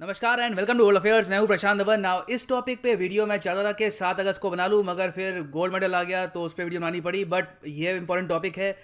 नमस्कार and welcome to world affairs. मैं हूं प्रशांत धवन। नाउ इस टॉपिक पे वीडियो मैं चाहता था कि 7 अगस्त को बना लूं, मगर फिर गोल्ड मेडल आ गया तो उस पर वीडियो बनानी पड़ी। बट ये इंपॉर्टेंट टॉपिक है,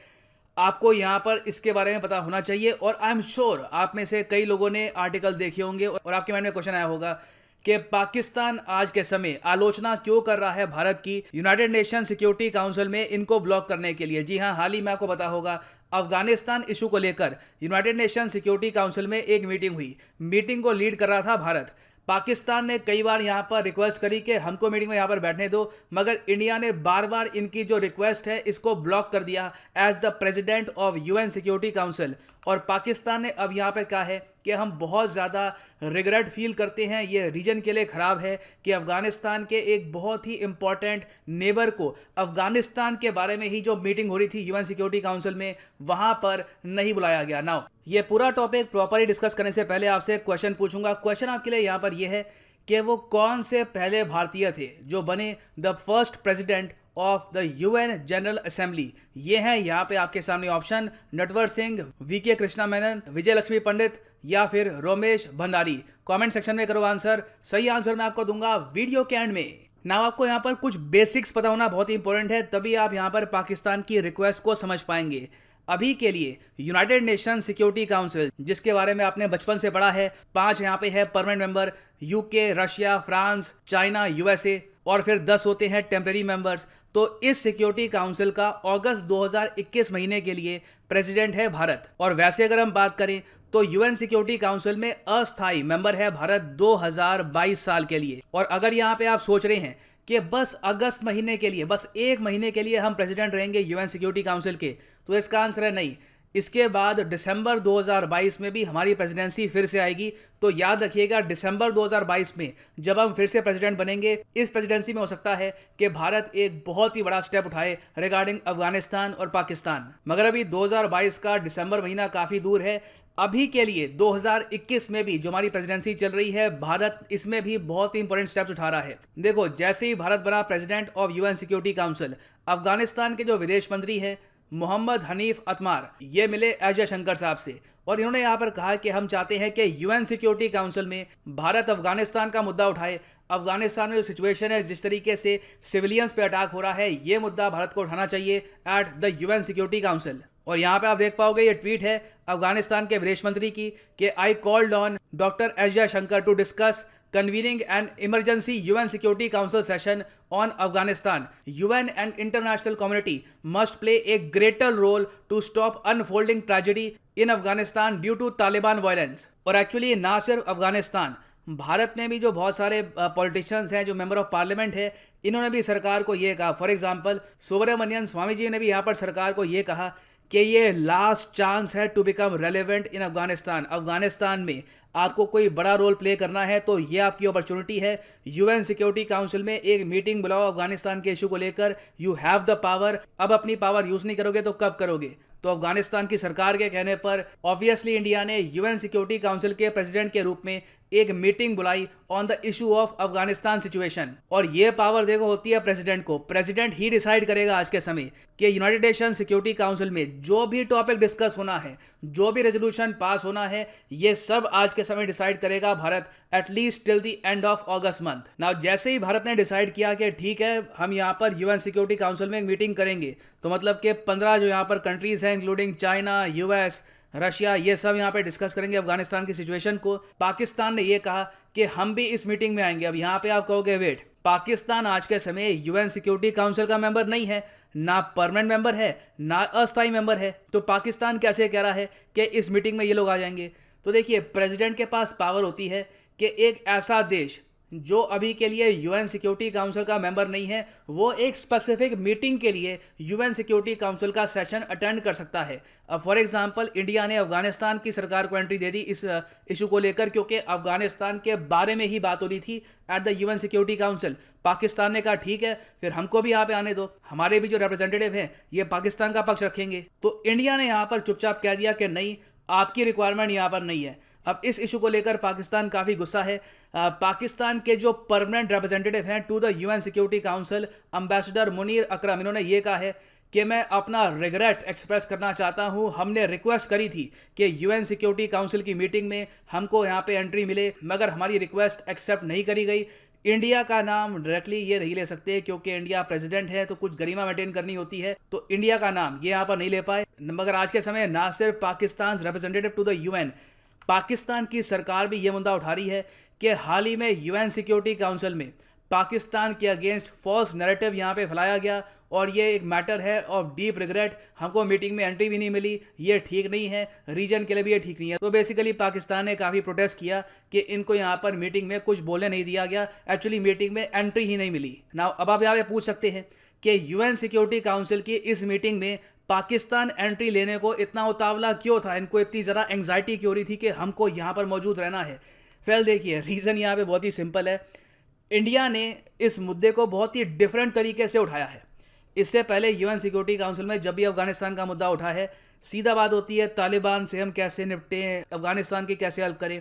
आपको यहाँ पर इसके बारे में पता होना चाहिए। और आई एम श्योर आप में से कई लोगों ने आर्टिकल देखे होंगे और आपके माइंड में क्वेश्चन आया होगा कि पाकिस्तान आज के समय आलोचना क्यों कर रहा है भारत की यूनाइटेड नेशन सिक्योरिटी काउंसिल में इनको ब्लॉक करने के लिए। जी हाँ, हाल ही में आपको पता होगा अफगानिस्तान इशू को लेकर यूनाइटेड नेशन सिक्योरिटी काउंसिल में एक मीटिंग हुई। मीटिंग को लीड कर रहा था भारत। पाकिस्तान ने कई बार यहां पर रिक्वेस्ट करी कि हमको मीटिंग में यहां पर बैठने दो, मगर इंडिया ने बार बार इनकी जो रिक्वेस्ट है इसको ब्लॉक कर दिया as the president of UN security council. और पाकिस्तान ने अब यहां पे कहा है कि हम बहुत ज़्यादा रिग्रेट फील करते हैं, ये रीजन के लिए ख़राब है कि अफगानिस्तान के एक बहुत ही इंपॉर्टेंट नेबर को अफगानिस्तान के बारे में ही जो मीटिंग हो रही थी यूएन सिक्योरिटी काउंसिल में वहां पर नहीं बुलाया गया। नाउ ये पूरा टॉपिक प्रॉपरली डिस्कस करने से पहले आपसे क्वेश्चन पूछूंगा। क्वेश्चन आपके लिए यहाँ पर यह है कि वो कौन से पहले भारतीय थे जो बने the first president of the UN general assembly. ये हैं यहाँ पे आपके सामने ऑप्शन: नटवर सिंह, वीके कृष्णा मेनन, विजय लक्ष्मी पंडित या फिर रोमेश भंडारी। कमेंट सेक्शन में करो आंसर। सही आंसर मैं आपको दूंगा वीडियो के एंड में। ना आपको यहाँ पर कुछ बेसिक्स पता होना बहुत इंपॉर्टेंट है, तभी आप यहाँ पर पाकिस्तान की रिक्वेस्ट को समझ पाएंगे। अभी के लिए यूनाइटेड नेशन सिक्योरिटी काउंसिल, जिसके बारे में आपने बचपन से पढ़ा है, 5 यहाँ पे है permanent member: UK, Russia, France, China, USA, और फिर 10 होते हैं टेम्परेरी मेंबर्स। तो इस सिक्योरिटी काउंसिल का अगस्त 2021 महीने के लिए प्रेसिडेंट है भारत। और वैसे अगर हम बात करें तो यूएन सिक्योरिटी काउंसिल में अस्थायी मेंबर है भारत 2022 साल के लिए। और अगर यहाँ पे आप सोच रहे हैं कि बस अगस्त महीने के लिए, बस एक महीने के लिए हम प्रेसिडेंट रहेंगे यूएन सिक्योरिटी काउंसिल के, तो इसका आंसर है नहीं। इसके बाद दिसंबर 2022 में भी हमारी प्रेसिडेंसी फिर से आएगी। तो याद रखिएगा, दिसंबर 2022 में जब हम फिर से प्रेसिडेंट बनेंगे, इस प्रेसिडेंसी में हो सकता है कि भारत एक बहुत ही बड़ा स्टेप उठाए रिगार्डिंग अफगानिस्तान और पाकिस्तान। मगर अभी 2022 का दिसंबर महीना काफ़ी दूर है। अभी के लिए 2021 में भी जो हमारी प्रेसिडेंसी चल रही है, भारत इसमें भी बहुत ही इंपॉर्टेंट स्टेप्स उठा रहा है। देखो, जैसे ही भारत बना president of UN security council, Afghanistan के जो विदेश मंत्री हैं मोहम्मद हनीफ अतमार, ये मिले एस जयशंकर साहब से। और इन्होंने यहाँ पर कहा कि हम चाहते हैं कि यूएन सिक्योरिटी काउंसिल में भारत अफगानिस्तान का मुद्दा उठाए। अफगानिस्तान में जो सिचुएशन है, जिस तरीके से सिविलियंस पे अटैक हो रहा है, ये मुद्दा भारत को उठाना चाहिए eight the UN security council. और यहाँ पे आप देख पाओगे ये ट्वीट है अफगानिस्तान के विदेश मंत्री की कि I called on doctor S Jaishankar to discuss convening an emergency UN Security Council session on Afghanistan. UN and international community must play a greater role to stop unfolding tragedy in Afghanistan due to Taliban violence. और actually ना सिर्फ अफगानिस्तान, भारत में भी जो बहुत सारे politicians हैं, जो मेंबर ऑफ पार्लियामेंट है, इन्होंने भी सरकार को ये कहा। फॉर एग्जांपल सुब्रमण्यन स्वामी जी ने भी यहाँ पर सरकार को ये कहा कि ये लास्ट चांस है to become relevant in Afghanistan. Afghanistan में आपको कोई बड़ा रोल प्ले करना है तो ये आपकी अपॉर्चुनिटी है। यूएन सिक्योरिटी काउंसिल में एक मीटिंग बुलाओ अफगानिस्तान के इशू को लेकर। You have the power. अब अपनी पावर यूज नहीं करोगे तो कब करोगे? तो अफगानिस्तान की सरकार के कहने पर ऑब्वियसली इंडिया ने यूएन सिक्योरिटी काउंसिल के प्रेसिडेंट के रूप में एक मीटिंग बुलाई on the issue of Afghanistan situation. और ये पावर देखो होती है प्रेसिडेंट को। प्रेसिडेंट ही डिसाइड करेगा आज के समय कि यूनाइटेड नेशन सिक्योरिटी काउंसिल में जो भी टॉपिक डिस्कस होना है, जो भी रेजोल्यूशन पास होना है, ये सब आज के समय डिसाइड करेगा Bharat, at least till the end of August month. Now जैसे ही भारत ने डिसाइड किया कि ठीक है हम यहाँ पर यूएन सिक्योरिटी काउंसिल में एक मीटिंग करेंगे, तो मतलब कि 15 जो यहाँ पर कंट्रीज हैं इंक्लूडिंग चाइना, यूएस, रशिया, ये सब यहाँ पे डिस्कस करेंगे अफगानिस्तान की सिचुएशन को। पाकिस्तान ने ये कहा कि हम भी इस मीटिंग में आएंगे। अब यहाँ पे आप कहोगे वेट, पाकिस्तान आज के समय यूएन सिक्योरिटी काउंसिल का मेंबर नहीं है, ना परमानेंट मेंबर है, ना अस्थायी मेंबर है, तो पाकिस्तान कैसे कह रहा है कि इस मीटिंग में ये लोग आ जाएंगे? तो देखिए, प्रेसिडेंट के पास पावर होती है कि एक ऐसा देश जो अभी के लिए यूएन सिक्योरिटी काउंसिल का मेंबर नहीं है, वो एक स्पेसिफिक मीटिंग के लिए यूएन सिक्योरिटी काउंसिल का सेशन अटेंड कर सकता है। अब फॉर एग्जांपल इंडिया ने अफगानिस्तान की सरकार को एंट्री दे दी इस इशू को लेकर, क्योंकि अफगानिस्तान के बारे में ही बात हो रही थी eight the UN security council. Pakistan ने कहा ठीक है, फिर हमको भी यहाँ पे आने दो, हमारे भी जो रिप्रेजेंटेटिव हैं ये पाकिस्तान का पक्ष रखेंगे। तो इंडिया ने यहाँ पर चुपचाप कह दिया कि नहीं, आपकी रिक्वायरमेंट यहाँ पर नहीं है। अब इस इशू को लेकर पाकिस्तान काफ़ी गुस्सा है। पाकिस्तान के जो परमानेंट रिप्रेजेंटेटिव हैं to the UN security council, ambassador Munir Akram, इन्होंने ये कहा है कि मैं अपना रिग्रेट एक्सप्रेस करना चाहता हूं। हमने रिक्वेस्ट करी थी कि यूएन सिक्योरिटी काउंसिल की मीटिंग में हमको यहां पे एंट्री मिले, मगर हमारी रिक्वेस्ट एक्सेप्ट नहीं करी गई। इंडिया का नाम डायरेक्टली ये नहीं ले सकते क्योंकि इंडिया प्रेसिडेंट है, तो कुछ गरिमा मेंटेन करनी होती है, तो इंडिया का नाम ये यहाँ पर नहीं ले पाए। मगर आज के समय ना सिर्फ Pakistan representative to the UN, Pakistan की सरकार भी ये मुद्दा उठा रही है कि हाल ही में यूएन सिक्योरिटी काउंसिल में पाकिस्तान के अगेंस्ट फॉल्स नैरेटिव यहाँ पे फैलाया गया और ये एक मैटर है ऑफ डीप रिग्रेट। हमको मीटिंग में एंट्री भी नहीं मिली, ये ठीक नहीं है, रीजन के लिए भी ये ठीक नहीं है। तो बेसिकली पाकिस्तान ने काफ़ी प्रोटेस्ट किया कि इनको यहाँ पर मीटिंग में कुछ बोलने नहीं दिया गया, एक्चुअली मीटिंग में एंट्री ही नहीं मिली। नाउ अब आप यहाँ पे पूछ सकते हैं कि यूएन सिक्योरिटी काउंसिल की इस मीटिंग में पाकिस्तान एंट्री लेने को इतना उतावला क्यों था, इनको इतनी ज़्यादा एंग्जाइटी क्यों रही थी कि हमको यहाँ पर मौजूद रहना है। फिर देखिए रीज़न यहाँ पे बहुत ही सिंपल है। इंडिया ने इस मुद्दे को बहुत ही डिफरेंट तरीके से उठाया है। इससे पहले यूएन सिक्योरिटी काउंसिल में जब भी अफगानिस्तान का मुद्दा उठा है, सीधा बात होती है तालिबान से हम कैसे निपटें, अफगानिस्तान के कैसे हल करें।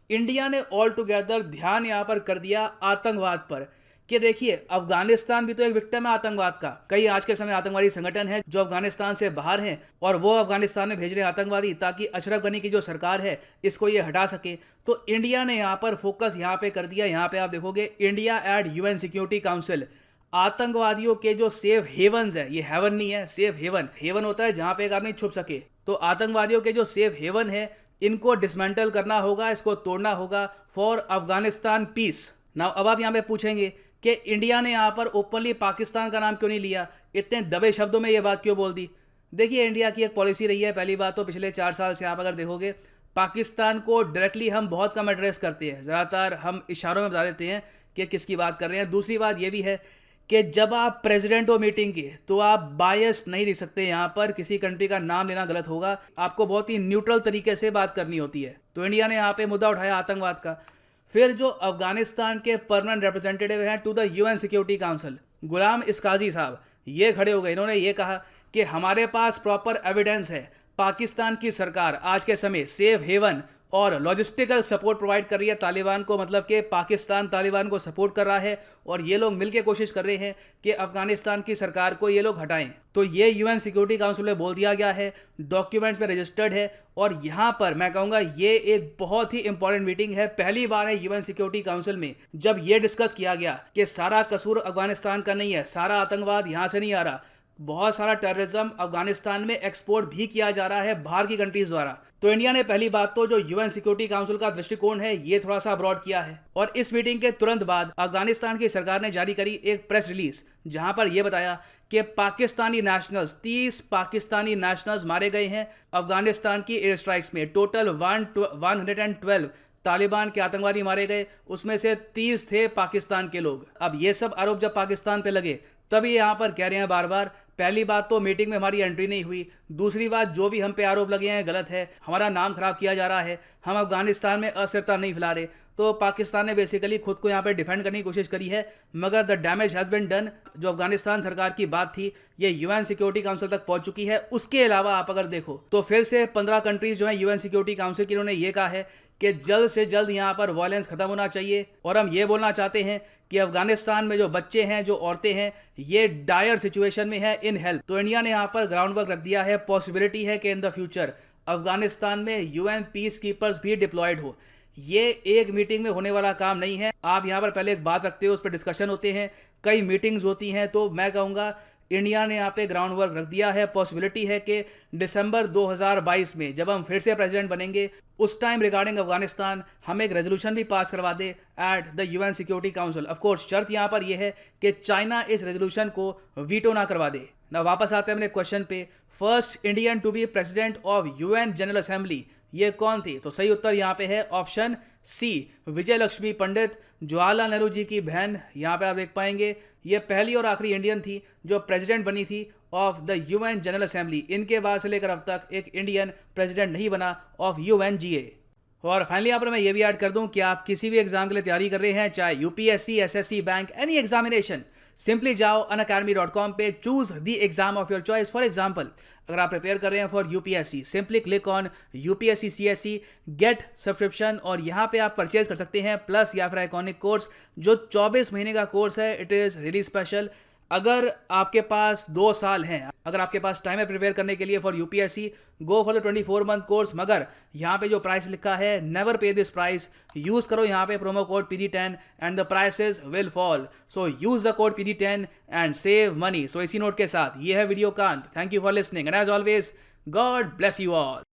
इंडिया ने ऑल टुगेदर ध्यान यहाँ पर कर दिया आतंकवाद पर कि देखिए अफगानिस्तान भी तो एक विक्टिम है आतंकवाद का। कई आज के समय आतंकवादी संगठन है जो अफगानिस्तान से बाहर हैं और वो अफगानिस्तान में भेज रहे हैं आतंकवादी ताकि अशरफ गनी की जो सरकार है इसको ये हटा सके। तो इंडिया ने यहाँ पर फोकस यहाँ पे कर दिया। यहाँ पे आप देखोगे India at UN security council, आतंकवादियों के जो सेफ हेवन्स है, ये हेवन नहीं है, सेफ हेवन, हेवन होता है जहाँ पे एक आदमी छुप सके, तो आतंकवादियों के जो सेफ हेवन है इनको डिसमेंटल करना होगा, इसको तोड़ना होगा फॉर अफगानिस्तान पीस। नाउ अब आप यहाँ पे पूछेंगे कि इंडिया ने यहाँ पर ओपनली पाकिस्तान का नाम क्यों नहीं लिया, इतने दबे शब्दों में ये बात क्यों बोल दी। देखिए इंडिया की एक पॉलिसी रही है, पहली बात तो पिछले 4 साल से आप अगर देखोगे पाकिस्तान को डायरेक्टली हम बहुत कम एड्रेस करते हैं, ज़्यादातर हम इशारों में बता देते हैं कि किसकी बात कर रहे हैं। दूसरी बात ये भी है कि जब आप प्रेसिडेंट हो मीटिंग के तो आप बायस्ड नहीं दिख सकते, यहाँ पर किसी कंट्री का नाम लेना गलत होगा, आपको बहुत ही न्यूट्रल तरीके से बात करनी होती है। तो इंडिया ने यहाँ पे मुद्दा उठाया आतंकवाद का। फिर जो अफगानिस्तान के परमानेंट रिप्रेजेंटेटिव हैं to the UN security council, Ghulam Isaczai साहब, ये खड़े हो गए। इन्होंने ये कहा कि हमारे पास प्रॉपर एविडेंस है, पाकिस्तान की सरकार आज के समय सेफ हेवन और लॉजिस्टिकल सपोर्ट प्रोवाइड कर रही है तालिबान को, मतलब कि पाकिस्तान तालिबान को सपोर्ट कर रहा है और ये लोग मिलकर कोशिश कर रहे हैं कि अफगानिस्तान की सरकार को ये लोग हटाएं। तो ये यूएन सिक्योरिटी काउंसिल में बोल दिया गया है, डॉक्यूमेंट्स में रजिस्टर्ड है और यहाँ पर मैं कहूँगा ये एक बहुत ही इंपॉर्टेंट मीटिंग है। पहली बार है यूएन सिक्योरिटी काउंसिल में जब ये डिस्कस किया गया कि सारा कसूर अफगानिस्तान का नहीं है, सारा आतंकवाद यहाँ से नहीं आ रहा, बहुत सारा टेररिज्म अफगानिस्तान में एक्सपोर्ट भी किया जा रहा है बाहर की कंट्रीज द्वारा। तो इंडिया ने पहली बात तो जो यूएन सिक्योरिटी काउंसिल का दृष्टिकोण है ये थोड़ा सा ब्रॉड किया है। और इस मीटिंग के तुरंत बाद अफगानिस्तान की सरकार ने जारी करी एक प्रेस रिलीज जहां पर यह बताया कि पाकिस्तानी नेशनल्स, 30 पाकिस्तानी नेशनल्स मारे गए हैं अफगानिस्तान की एयर स्ट्राइक्स में। टोटल 112 तालिबान के आतंकवादी मारे गए, उसमें से 30 थे पाकिस्तान के लोग। अब ये सब आरोप जब पाकिस्तान पे लगे तब ये यहाँ पर कह रहे हैं बार बार, पहली बात तो मीटिंग में हमारी एंट्री नहीं हुई, दूसरी बात जो भी हम पे आरोप लगे हैं गलत है, हमारा नाम खराब किया जा रहा है, हम अफगानिस्तान में अस्थिरता नहीं फैला रहे। तो पाकिस्तान ने बेसिकली खुद को यहाँ पे डिफेंड करने की कोशिश करी है, मगर the damage has been done. जो अफगानिस्तान सरकार की बात थी ये यूएन सिक्योरिटी काउंसिल तक पहुंच चुकी है। उसके अलावा आप अगर देखो तो फिर से 15 कंट्रीज जो है यूएन सिक्योरिटी काउंसिल की, उन्होंने ये कहा है कि जल्द से जल्द यहाँ पर वायलेंस खत्म होना चाहिए। और हम ये बोलना चाहते हैं कि अफगानिस्तान में जो बच्चे हैं, जो औरतें हैं, ये डायर सिचुएशन में है, इन हेल्प। तो इंडिया ने यहाँ पर ग्राउंड वर्क रख दिया है। पॉसिबिलिटी है कि इन द फ्यूचर अफगानिस्तान में यूएन पीस कीपर्स भी डिप्लॉयड हो। ये एक मीटिंग में होने वाला काम नहीं है। आप यहाँ पर पहले एक बात रखते हो, उस पर डिस्कशन होते हैं, कई मीटिंग्स होती हैं। तो मैं कहूँगा इंडिया ने यहाँ पे ग्राउंड वर्क रख दिया है। पॉसिबिलिटी है कि दिसंबर 2022 में जब हम फिर से प्रेसिडेंट बनेंगे उस टाइम रिगार्डिंग अफगानिस्तान हम एक रेजोल्यूशन भी पास करवा दे at the UN security council. Of course शर्त यहाँ पर यह है कि चाइना इस रेजोल्यूशन को वीटो ना करवा दे। ना वापस आते हैं अपने क्वेश्चन पे, first Indian to be president of UN general assembly, ये कौन थी? तो सही उत्तर यहाँ पे है ऑप्शन सी, विजय लक्ष्मी पंडित, जवाहरलाल नेहरू जी की बहन। यहाँ पे आप देख पाएंगे ये पहली और आखिरी इंडियन थी जो प्रेसिडेंट बनी थी of the UN general assembly. इनके बाद से लेकर अब तक एक इंडियन प्रेसिडेंट नहीं बना ऑफ यूएनजीए। और फाइनली यहाँ पर मैं ये भी ऐड कर दूं कि आप किसी भी एग्जाम के लिए तैयारी कर रहे हैं, चाहे UPSC, SSC, bank, any examination, simply जाओ unacademy.com पे, choose the exam of your choice. For example अगर आप प्रिपेयर कर रहे हैं for UPSC, simply click on UPSC CSC get subscription और यहाँ पे आप परचेज कर सकते हैं प्लस या फिर आइकॉनिक कोर्स जो 24 महीने का कोर्स है। It is really special. अगर आपके पास 2 साल हैं, अगर आपके पास टाइम है प्रिपेयर करने के लिए for UPSC, go for the 24 month course. मगर यहाँ पे जो प्राइस लिखा है, नेवर पे दिस प्राइस, यूज करो यहाँ पे promo code PD10 and the prices will fall. So use the code PD10 and save money. So इसी नोट के साथ ये है वीडियो का अंत। Thank you for listening and as always God bless you all.